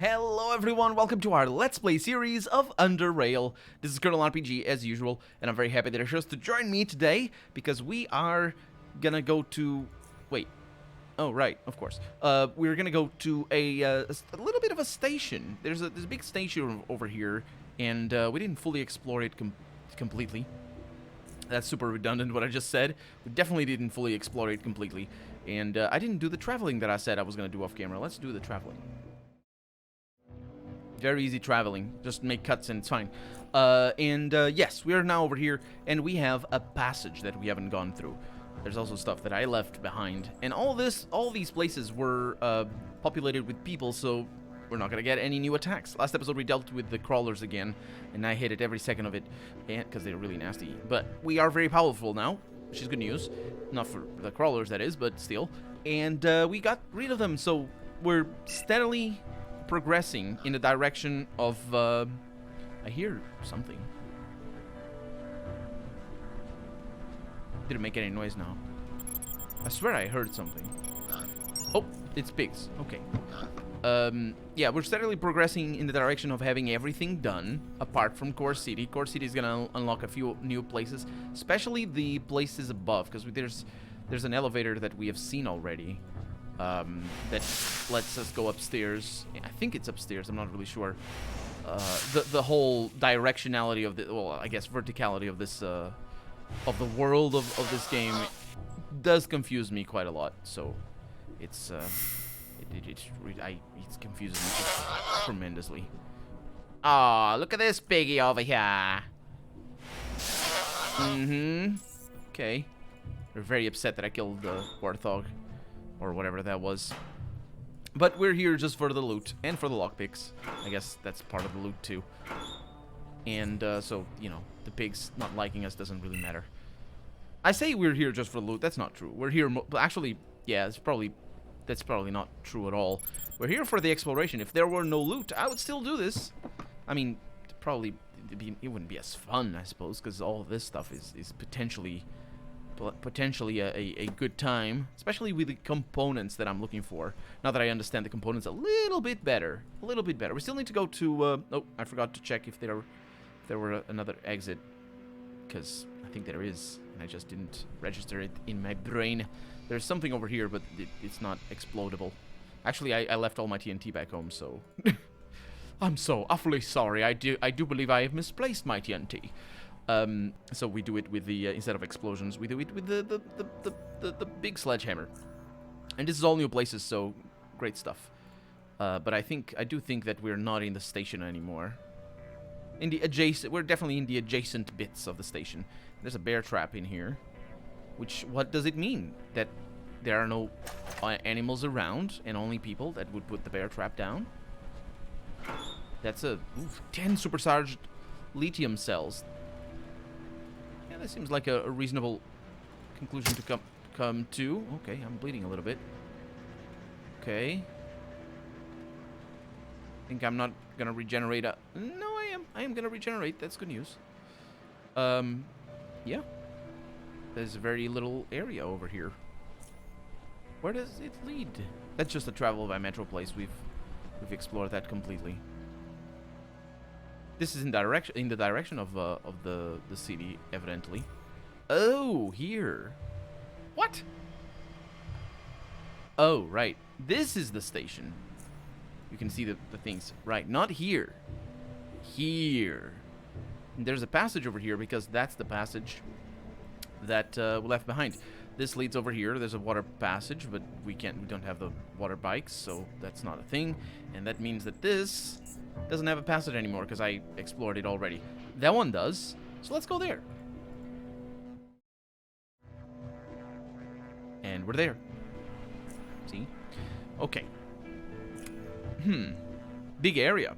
Hello everyone, welcome to our Let's Play series of Underrail. This is Colonel RPG as usual, and I'm very happy that you're chose to join me today, because we are gonna go to... Wait. Oh, right, of course. We're gonna go to a little bit of a station. There's a big station over here, and we didn't fully explore it completely. That's super redundant what I just said. We definitely didn't fully explore it completely. And I didn't do the traveling that I said I was gonna do off camera. Let's do the traveling. Very easy traveling. Just make cuts and it's fine. Yes, we are now over here, and we have a passage that we haven't gone through. There's also stuff that I left behind. And all these places were populated with people, so we're not gonna get any new attacks. Last episode we dealt with the crawlers again, and I hated every second of it, because they're really nasty. But we are very powerful now, which is good news. Not for the crawlers, that is, but still. And we got rid of them, so we're steadily progressing in the direction of, I hear something. Didn't make any noise now. I swear I heard something. Oh, it's pigs. Okay. Yeah, we're steadily progressing in the direction of having everything done, apart from Core City. Core City is gonna unlock a few new places, especially the places above, because there's an elevator that we have seen already. That lets us go upstairs. I think it's upstairs, I'm not really sure. The whole directionality of the, well, I guess verticality of this, of the world of this game does confuse me quite a lot, so it's, it confuses me tremendously. Ah, look at this piggy over here. Okay. They're very upset that I killed the warthog. Or whatever that was. But we're here just for the loot. And for the lockpicks. I guess that's part of the loot too. And so, you know, the pigs not liking us doesn't really matter. I say we're here just for the loot. That's not true. We're here... But actually, yeah, that's probably not true at all. We're here for the exploration. If there were no loot, I would still do this. I mean, probably... It wouldn't be as fun, I suppose. Because all of this stuff is potentially a good time, especially with the components that I'm looking for. Now that I understand the components a little bit better. We still need to go to, oh, I forgot to check if there were another exit, because I think there is, and I just didn't register it in my brain. There's something over here, but it's not explodable. Actually, I left all my TNT back home, so... I'm so awfully sorry. I do believe I have misplaced my TNT. So we do it with the, instead of explosions, we do it with the big sledgehammer. And this is all new places, so great stuff. But I do think that we're not in the station anymore. We're definitely in the adjacent bits of the station. There's a bear trap in here. What does it mean? That there are no animals around and only people that would put the bear trap down? That's 10 supercharged lithium cells. Yeah, that seems like a reasonable conclusion to come to. Okay, I'm bleeding a little bit. Okay. Think I'm not gonna regenerate. No, I am. I am gonna regenerate. That's good news. Yeah. There's very little area over here. Where does it lead? That's just the travel by metro place. We've explored that completely. This is in the direction of the city, evidently. Oh, here. What? Oh, right. This is the station. You can see the things. Right, not here. Here. And there's a passage over here because that's the passage that we left behind. This leads over here. There's a water passage, but we don't have the water bikes, so that's not a thing. And that means that this doesn't have a passage anymore because I explored it already. That one does, so let's go there. And we're there. See? Okay. Big area.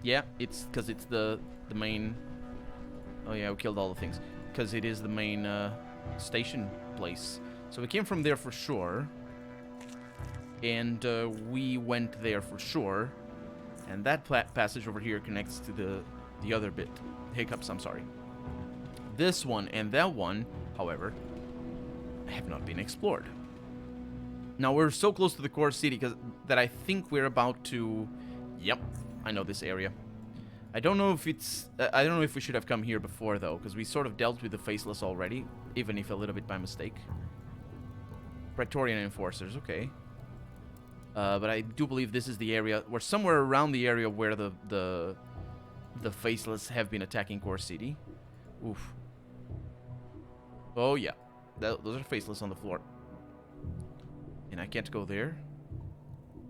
Yeah, it's because it's the main... Oh yeah, we killed all the things. Because it is the main station place. So we came from there for sure. And we went there for sure. And that passage over here connects to the other bit. Hiccups, I'm sorry. This one and that one, however, have not been explored. Now we're so close to the core city that I think we're about to Yep, I know this area. I don't know if it's... I don't know if we should have come here before, though, because we sort of dealt with the Faceless already, even if a little bit by mistake. Praetorian Enforcers, okay. But I do believe this is the area, or somewhere around the area where the Faceless have been attacking Core City. Oof. Oh, yeah. Those are Faceless on the floor. And I can't go there.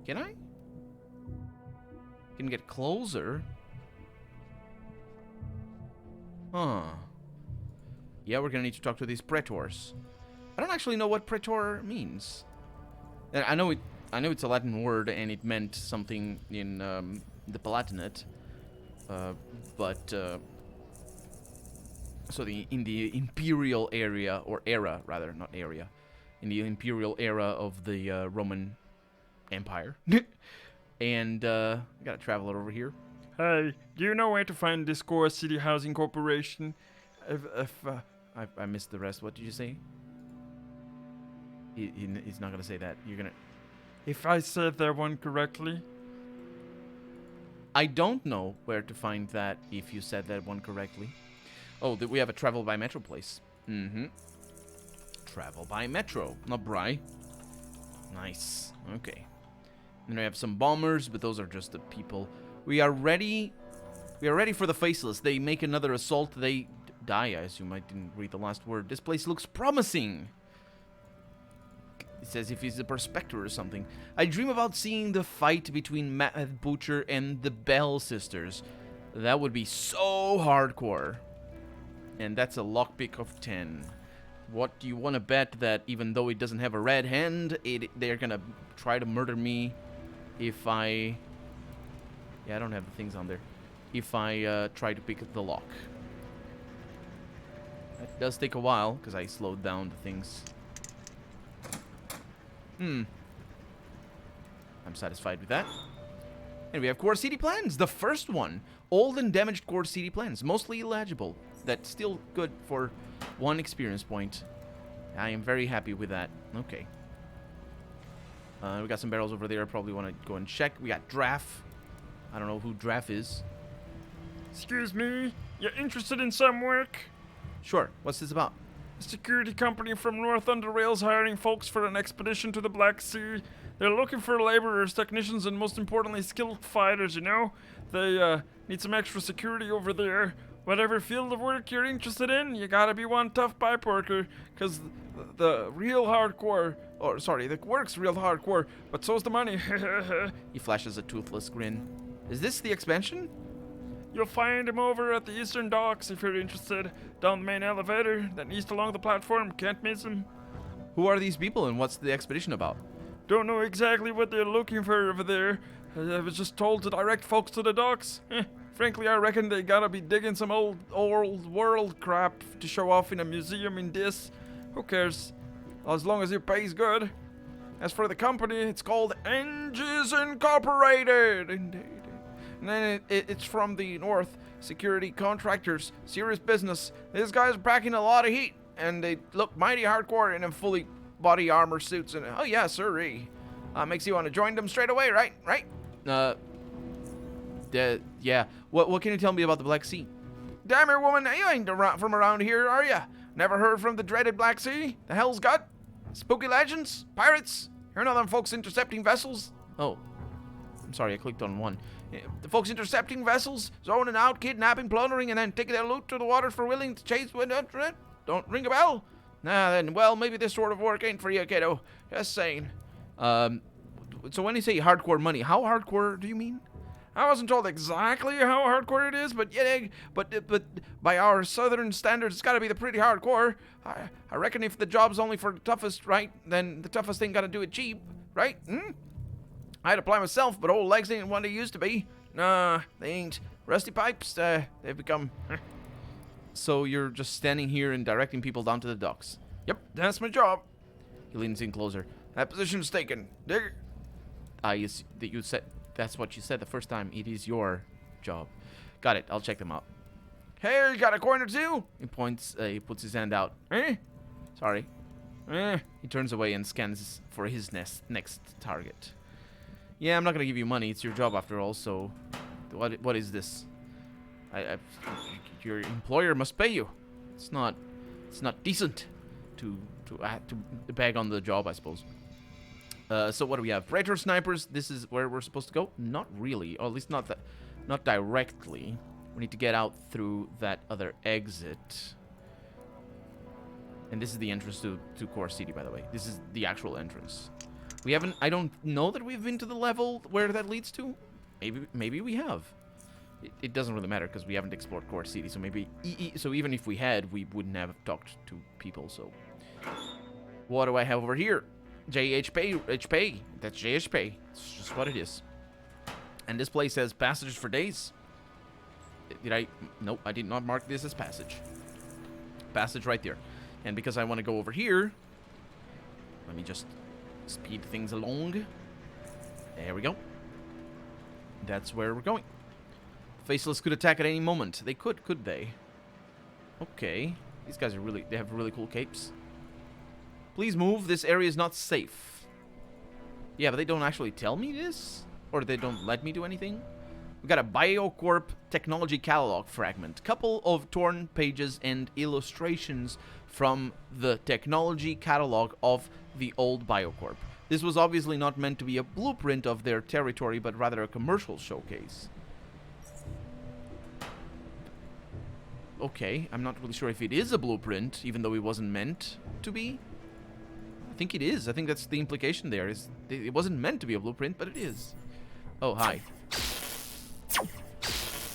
Can I? Can get closer. Huh. Yeah, we're gonna need to talk to these Praetors. I don't actually know what Praetor means. I know it's a Latin word, and it meant something in the Palatinate. So in the imperial area, or era rather, not area, in the imperial era of the Roman Empire. And I gotta travel it over here. Hey, do you know where to find this Core City Housing Corporation? I missed the rest. What did you say? He's not gonna say that. You're gonna... If I said that one correctly. I don't know where to find that if you said that one correctly. Oh, we have a travel by metro place. Mm-hmm. Travel by metro, not Bry. Nice. Okay. Then we have some bombers, but those are just the people. We are ready. We are ready for the Faceless. They make another assault. They die, I assume. I didn't read the last word. This place looks promising. It says if he's a prospector or something. I dream about seeing the fight between Matt Butcher and the Bell sisters. That would be so hardcore. And that's a lockpick of 10. What do you want to bet that even though it doesn't have a red hand, they're gonna try to murder me if I... Yeah, I don't have the things on there. If I try to pick the lock. That does take a while, because I slowed down the things. I'm satisfied with that. And we have Core City plans. The first one. Old and damaged Core City plans. Mostly illegible. That's still good for 1 experience point. I am very happy with that. Okay. We got some barrels over there. I probably want to go and check. We got Draff. I don't know who Draff is. Excuse me, you're interested in some work? Sure. What's this about? A security company from North Underrail's hiring folks for an expedition to the Black Sea. They're looking for laborers, technicians, and most importantly, skilled fighters, you know? They need some extra security over there. Whatever field of work you're interested in, you gotta be one tough pipe worker, because the real hardcore, or sorry, the work's real hardcore, but so's the money. He flashes a toothless grin. Is this the expansion? You'll find him over at the eastern docks if you're interested. Down the main elevator, then east along the platform, can't miss him. Who are these people and what's the expedition about? Don't know exactly what they're looking for over there. I was just told to direct folks to the docks. Frankly, I reckon they gotta be digging some old world crap to show off in a museum in this. Who cares? As long as it pays good. As for the company, it's called Enges Incorporated. Indeed. And then it's from the north. Security contractors. Serious business. These guys are packing a lot of heat. And they look mighty hardcore in them fully body armor suits. And oh yeah, sirree. Makes you want to join them straight away, right? Right? Yeah. What can you tell me about the Black Sea? Damn it, woman. You ain't from around here, are ya? Never heard from the dreaded Black Sea? The Hell's Gut? Spooky legends? Pirates? Hear none of them folks intercepting vessels? Oh. I'm sorry, I clicked on one. The folks intercepting vessels, zoning out, kidnapping, plundering, and then taking their loot to the waters for willing to chase when don't ring a bell? Nah, then, well, maybe this sort of work ain't for you, kiddo. Just saying. So when you say hardcore money, how hardcore do you mean? I wasn't told exactly how hardcore it is, but yeah, but by our southern standards, it's got to be the pretty hardcore. I reckon if the job's only for the toughest, right, then the toughest thing got to do it cheap, right? I'd apply myself, but old legs ain't what they used to be. Nah, they ain't. Rusty pipes, they've become... So you're just standing here and directing people down to the docks? Yep, that's my job. He leans in closer. That position's taken. Digger. That you said... That's what you said the first time. It is your job. Got it. I'll check them out. Hey, you got a coin or two? He points. He puts his hand out. Sorry. He turns away and scans for his next target. Yeah, I'm not gonna give you money. It's your job after all. So, what is this? Your employer must pay you. It's not decent to bag on the job, I suppose. So what do we have? Predator snipers. This is where we're supposed to go. Not really, or at least not directly. We need to get out through that other exit. And this is the entrance to Core City, by the way. This is the actual entrance. We haven't... I don't know that we've been to the level where that leads to. Maybe we have. It doesn't really matter because we haven't explored Core City. So maybe... So even if we had, we wouldn't have talked to people. So what do I have over here? JHP. That's JHP. It's just what it is. And this place says passages for days. Did I... Nope, I did not mark this as passage. Passage right there. And because I want to go over here, let me just speed things along. There we go. That's where we're going. Faceless could attack at any moment. They could they? Okay. These guys are really... They have really cool capes. Please move. This area is not safe. Yeah, but they don't actually tell me this? Or they don't let me do anything? We got a Biocorp technology catalog fragment. Couple of torn pages and illustrations from the technology catalog of the old Biocorp. This was obviously not meant to be a blueprint of their territory, but rather a commercial showcase. Okay, I'm not really sure if it is a blueprint, even though it wasn't meant to be. I think it is. I think that's the implication there. Is it wasn't meant to be a blueprint, but it is. Oh, hi.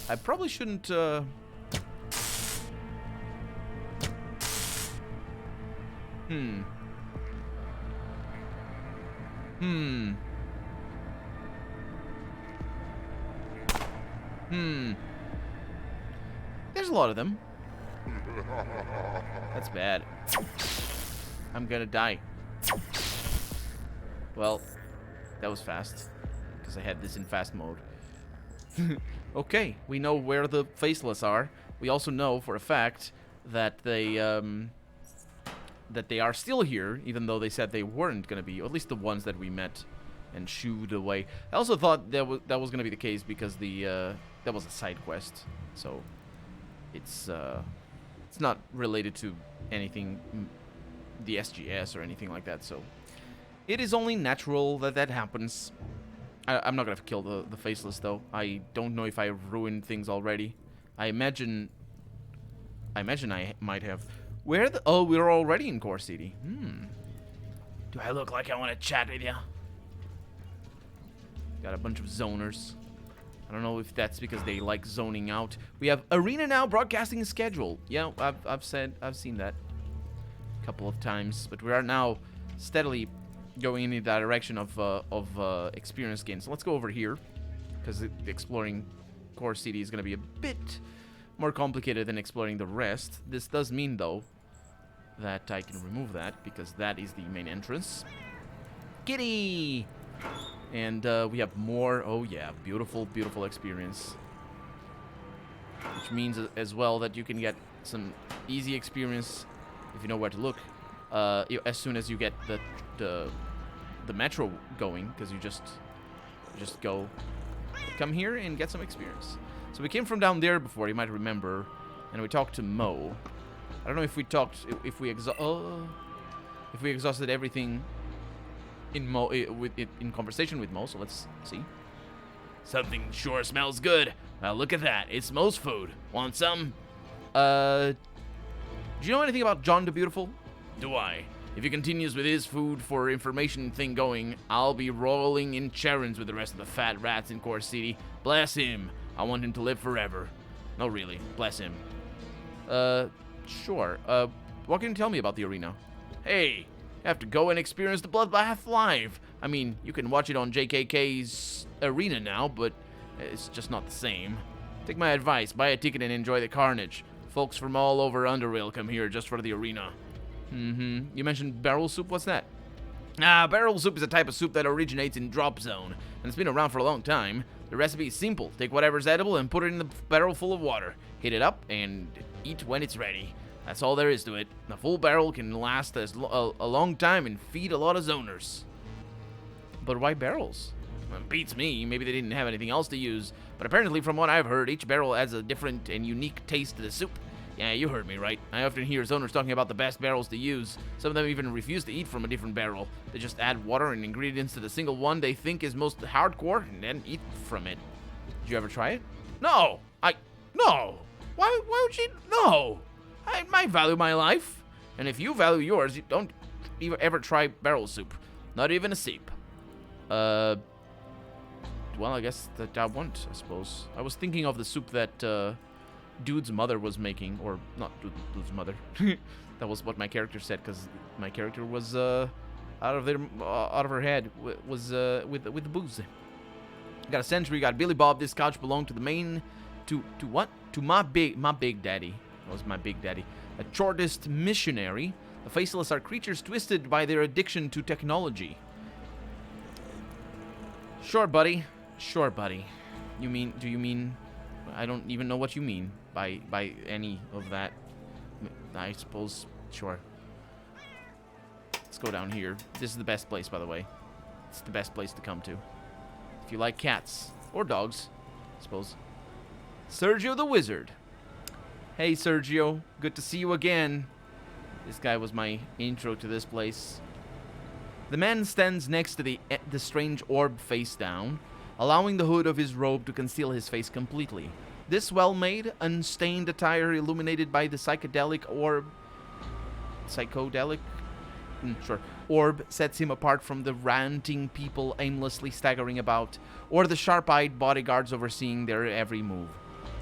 I probably shouldn't, There's a lot of them. That's bad. I'm gonna die. Well, that was fast. Because I had this in fast mode. Okay, we know where the Faceless are. We also know for a fact that they are still here, even though they said they weren't gonna be, or at least the ones that we met and shooed away. I also thought that was gonna be the case because the that was a side quest, so it's not related to anything, the SGS or anything like that. So it is only natural that happens. I'm not gonna kill the Faceless though. I don't know if I ruined things already. I imagine I might have. Oh, we're already in Core City. Do I look like I want to chat with you? Got a bunch of zoners. I don't know if that's because they like zoning out. We have Arena Now broadcasting schedule. Yeah, I've seen that a couple of times, but we are now steadily going in the direction of experience gains. So let's go over here, because exploring Core City is going to be a bit more complicated than exploring the rest. This does mean, though, that I can remove that, because that is the main entrance. Kitty! And we have more. Oh, yeah. Beautiful, beautiful experience. Which means as well that you can get some easy experience if you know where to look. As soon as you get the metro going, because you just come here and get some experience. So we came from down there before, you might remember, and we talked to Mo. I don't know if we exhausted everything in conversation with Mo. So let's see. Something sure smells good. Well, look at that. It's Mo's food. Want some? Do you know anything about John the Beautiful? Do I? If he continues with his food for information thing going, I'll be rolling in Charons with the rest of the fat rats in Core City. Bless him. I want him to live forever. No, really. Bless him. Sure. What can you tell me about the arena? Hey, you have to go and experience the bloodbath live. I mean, you can watch it on JKK's arena now, but it's just not the same. Take my advice. Buy a ticket and enjoy the carnage. Folks from all over Underrail come here just for the arena. You mentioned barrel soup. What's that? Barrel soup is a type of soup that originates in Drop Zone, and it's been around for a long time. The recipe is simple. Take whatever's edible and put it in the barrel full of water. Heat it up and eat when it's ready. That's all there is to it. A full barrel can last a long time and feed a lot of zoners. But why barrels? Beats me. Maybe they didn't have anything else to use. But apparently, from what I've heard, each barrel has a different and unique taste to the soup. Yeah, you heard me right. I often hear owners talking about the best barrels to use. Some of them even refuse to eat from a different barrel. They just add water and ingredients to the single one they think is most hardcore and then eat from it. Did you ever try it? No! No! Why would you? No! I value my life. And if you value yours, you don't ever try barrel soup. Not even a sip. Well, I guess that I won't, I suppose. I was thinking of the soup that, Dude's mother was making. Or, not Dude's mother. That was what my character said, because my character was, out of her head. Was, with the booze. Got a century, got Billy Bob. This couch belonged to the main... To what? To my big daddy. That was my big daddy. A shortest missionary. The Faceless are creatures twisted by their addiction to technology. Sure, buddy. Sure, buddy. Do you mean... I don't even know what you mean by any of that. I suppose... Sure. Let's go down here. This is the best place, by the way. It's the best place to come to. If you like cats. Or dogs, I suppose. Sergio the Wizard. Hey, Sergio. Good to see you again. This guy was my intro to this place. The man stands next to the strange orb face down, allowing the hood of his robe to conceal his face completely. This well-made, unstained attire illuminated by the psychedelic orb... Psychodelic? Sure. Orb sets him apart from the ranting people aimlessly staggering about, or the sharp-eyed bodyguards overseeing their every move.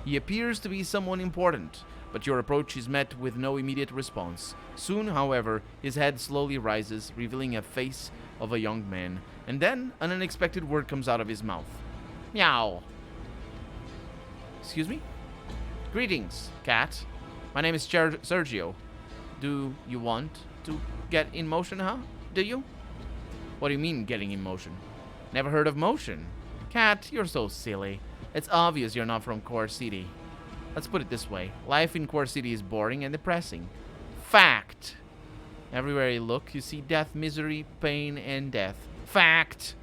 He appears to be someone important, but your approach is met with no immediate response. Soon, however, his head slowly rises, revealing a face of a young man, and then an unexpected word comes out of his mouth. Meow. Excuse me? Greetings, cat. My name is Sergio. Do you want to get in motion, huh? Do you? What do you mean, getting in motion? Never heard of motion? Cat, you're so silly. It's obvious you're not from Core City. Let's put it this way. Life in Core City is boring and depressing. Fact. Everywhere you look, you see death, misery, pain, and death. Fact.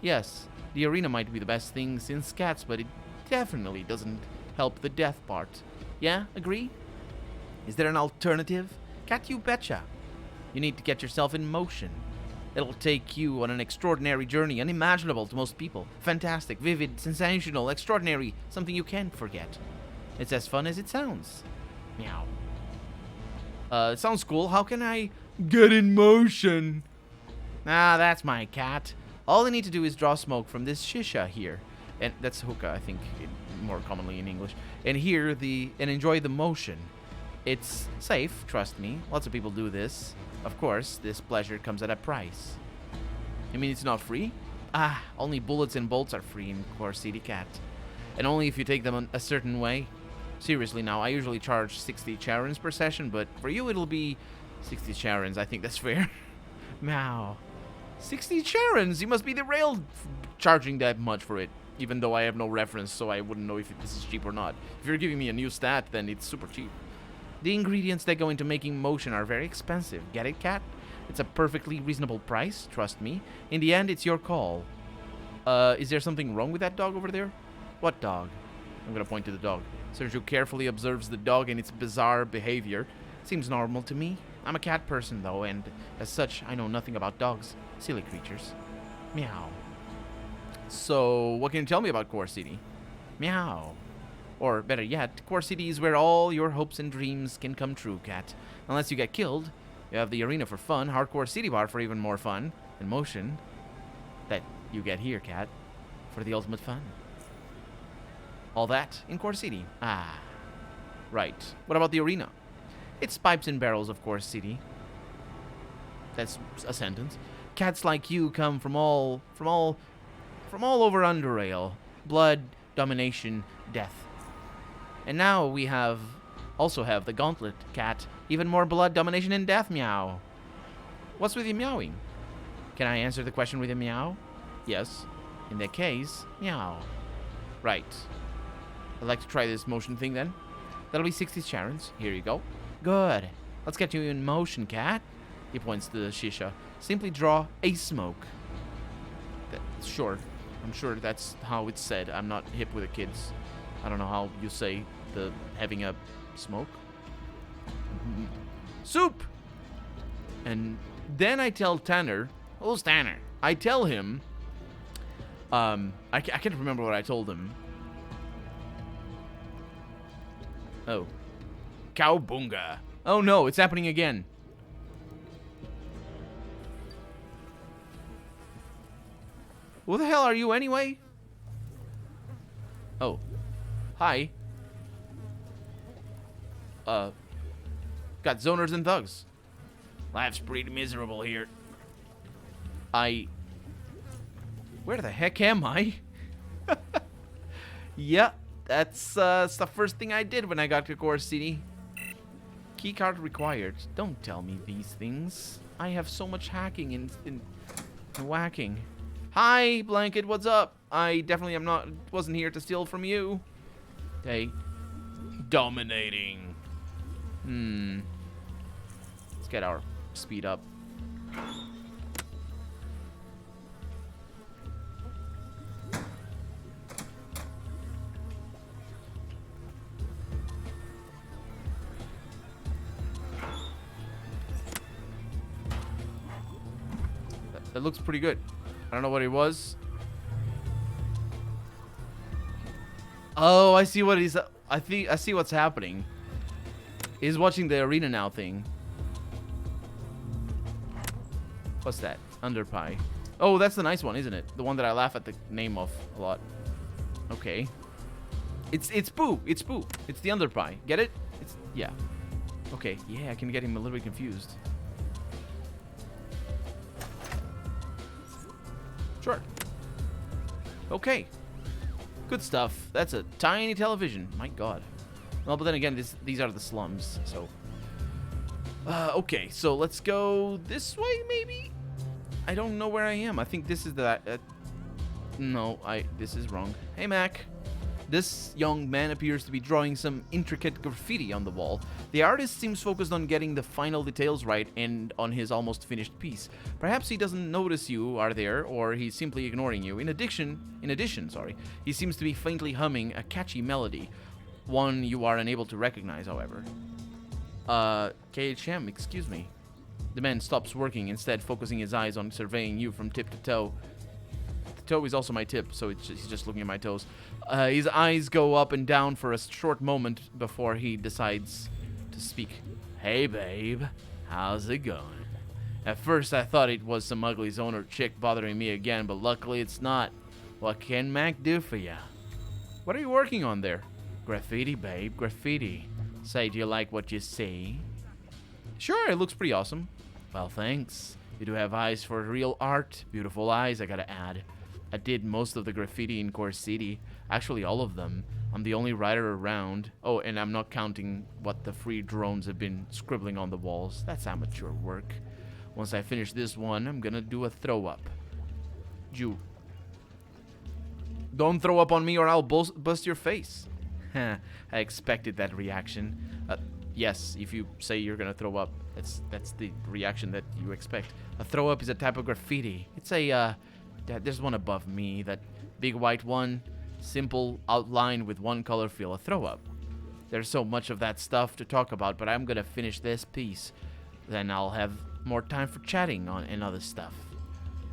Yes, the arena might be the best thing since cats, but it definitely doesn't help the death part. Yeah, agree? Is there an alternative? Cat, you betcha. You need to get yourself in motion. It'll take you on an extraordinary journey, unimaginable to most people. Fantastic, vivid, sensational, extraordinary, something you can't forget. It's as fun as it sounds. Meow. It sounds cool. How can I get in motion? Ah, that's my cat. All I need to do is draw smoke from this shisha here. And that's hookah, I think, more commonly in English. And and enjoy the motion. It's safe, trust me. Lots of people do this. Of course, this pleasure comes at a price. You mean it's not free? Ah, only bullets and bolts are free in Core City, cat. And only if you take them a certain way. Seriously now, I usually charge 60 charons per session, but for you it'll be 60 charons. I think that's fair. Meow. 60 charons? You must be the rail charging that much for it. Even though I have no reference, so I wouldn't know if this is cheap or not. If you're giving me a new stat, then it's super cheap. The ingredients that go into making motion are very expensive. Get it, cat? It's a perfectly reasonable price, trust me. In the end, it's your call. Is there something wrong with that dog over there? What dog? I'm gonna point to the dog. Sergio carefully observes the dog and its bizarre behavior. Seems normal to me. I'm a cat person, though, and as such, I know nothing about dogs. Silly creatures. Meow. So, what can you tell me about Core City? Meow. Or, better yet, Core City is where all your hopes and dreams can come true, cat. Unless you get killed, you have the arena for fun, Hardcore City Bar for even more fun, and motion that you get here, cat, for the ultimate fun. All that in Core City. Ah. Right. What about the arena? It's pipes and barrels of Core City. That's a sentence. Cats like you come from all over Underrail. Blood, domination, death. And now we also have the gauntlet, cat. Even more blood, domination, and death, meow. What's with you meowing? Can I answer the question with a meow? Yes. In that case, meow. Right. I'd like to try this motion thing then. That'll be 60 charons. Here you go. Good. Let's get you in motion, cat. He points to the shisha. Simply draw a smoke. Sure. I'm sure that's how it's said. I'm not hip with the kids. I don't know how you say the having a smoke. Soup! And then I tell Tanner. Who's Tanner? I tell him. I can't remember what I told him. Oh. Cowbunga. Oh no, it's happening again. Who the hell are you anyway? Oh. Hi. Got zoners and thugs. Life's pretty miserable here. Where the heck am I? Yeah, that's the first thing I did when I got to Core City. Keycard required. Don't tell me these things. I have so much hacking and whacking. Hi, Blanket, what's up? I definitely wasn't here to steal from you. Hey. Dominating. Let's get our speed up. That looks pretty good. I don't know what it was. Oh, I see what he's... I see what's happening. He's watching the arena now thing. What's that? Underpie. Oh, that's the nice one, isn't it? The one that I laugh at the name of a lot. Okay. It's Poo. It's Poo. It's the underpie. Get it? It's... Yeah. Okay. Yeah, I can get him a little bit confused. Sure. Okay. Good stuff. That's a tiny television. My God. Well, but then again, these are the slums, so... okay, so let's go this way, maybe? I don't know where I am. I think this is the... no, this is wrong. Hey, Mac. This young man appears to be drawing some intricate graffiti on the wall. The artist seems focused on getting the final details right and on his almost finished piece. Perhaps he doesn't notice you are there, or he's simply ignoring you. In addition, he seems to be faintly humming a catchy melody, one you are unable to recognize, however. KHM, excuse me. The man stops working, instead focusing his eyes on surveying you from tip to toe. The toe is also my tip, so he's just looking at my toes. His eyes go up and down for a short moment before he decides to speak. Hey, babe. How's it going? At first, I thought it was some ugly zoner chick bothering me again, but luckily it's not. What can Mac do for ya? What are you working on there? Graffiti, babe. Graffiti. Say, do you like what you see? Sure, it looks pretty awesome. Well, thanks. You do have eyes for real art. Beautiful eyes, I gotta add. I did most of the graffiti in Core City. Actually, all of them. I'm the only writer around. Oh, and I'm not counting what the free drones have been scribbling on the walls. That's amateur work. Once I finish this one, I'm gonna do a throw-up. You. Don't throw up on me or I'll bust your face. I expected that reaction. Yes, if you say you're gonna throw up, that's the reaction that you expect. A throw-up is a type of graffiti. It's a, there's one above me, that big white one. Simple outline with one color feel, a throw-up. There's so much of that stuff to talk about, but I'm gonna finish this piece. Then I'll have more time for chatting on and other stuff.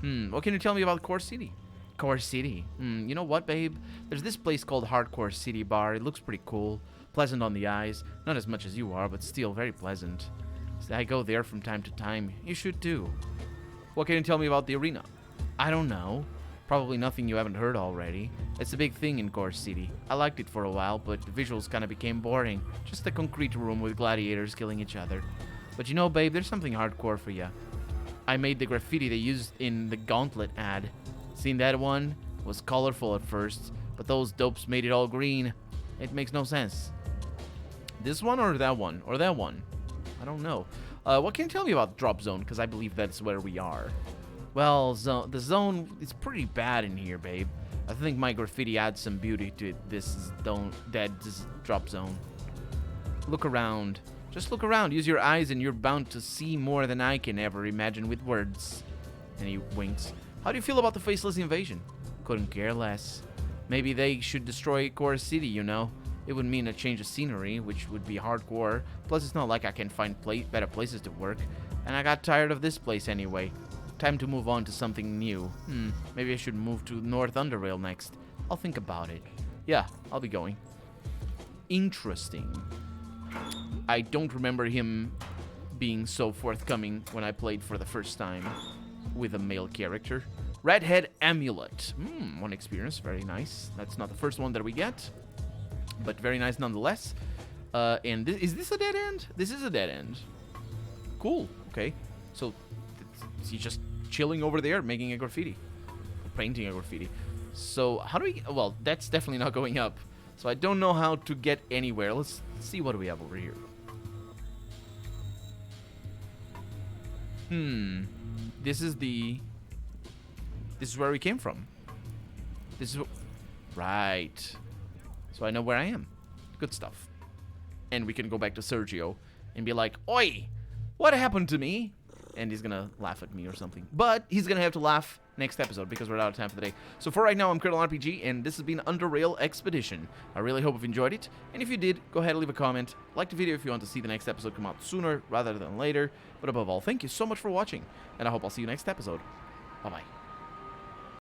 What can you tell me about Core City? Core City. You know what, babe? There's this place called Hardcore City Bar. It looks pretty cool. Pleasant on the eyes. Not as much as you are, but still very pleasant. I go there from time to time. You should too. What can you tell me about the arena? I don't know. Probably nothing you haven't heard already. It's a big thing in Core City. I liked it for a while, but the visuals kind of became boring. Just a concrete room with gladiators killing each other. But you know, babe, there's something hardcore for ya. I made the graffiti they used in the Gauntlet ad. Seen that one? It was colorful at first, but those dopes made it all green. It makes no sense. This one or that one? Or that one? I don't know. What can you tell me about Drop Zone? Because I believe that's where we are. Well, the zone is pretty bad in here, babe. I think my graffiti adds some beauty to this Drop Zone. Look around. Just look around. Use your eyes and you're bound to see more than I can ever imagine with words. And he winks. How do you feel about the Faceless invasion? Couldn't care less. Maybe they should destroy Core City, you know? It would mean a change of scenery, which would be hardcore. Plus, it's not like I can find better places to work. And I got tired of this place anyway. Time to move on to something new. Maybe I should move to North Underrail next. I'll think about it. Yeah, I'll be going. Interesting. I don't remember him being so forthcoming when I played for the first time with a male character. Redhead Amulet. 1 experience. Very nice. That's not the first one that we get, but very nice nonetheless. And is this a dead end? This is a dead end. Cool. Okay. So he's just chilling over there making a graffiti. Painting a graffiti. So how do we... Well, that's definitely not going up. So I don't know how to get anywhere. Let's see what we have over here. This is where we came from. This is... Right. So I know where I am. Good stuff. And we can go back to Sergio and be like, "Oi! What happened to me?" And he's gonna laugh at me or something. But he's gonna have to laugh next episode because we're out of time for the day. So for right now, I'm Colonel RPG, and this has been Underrail Expedition. I really hope you've enjoyed it. And if you did, go ahead and leave a comment. Like the video if you want to see the next episode come out sooner rather than later. But above all, thank you so much for watching. And I hope I'll see you next episode. Bye-bye.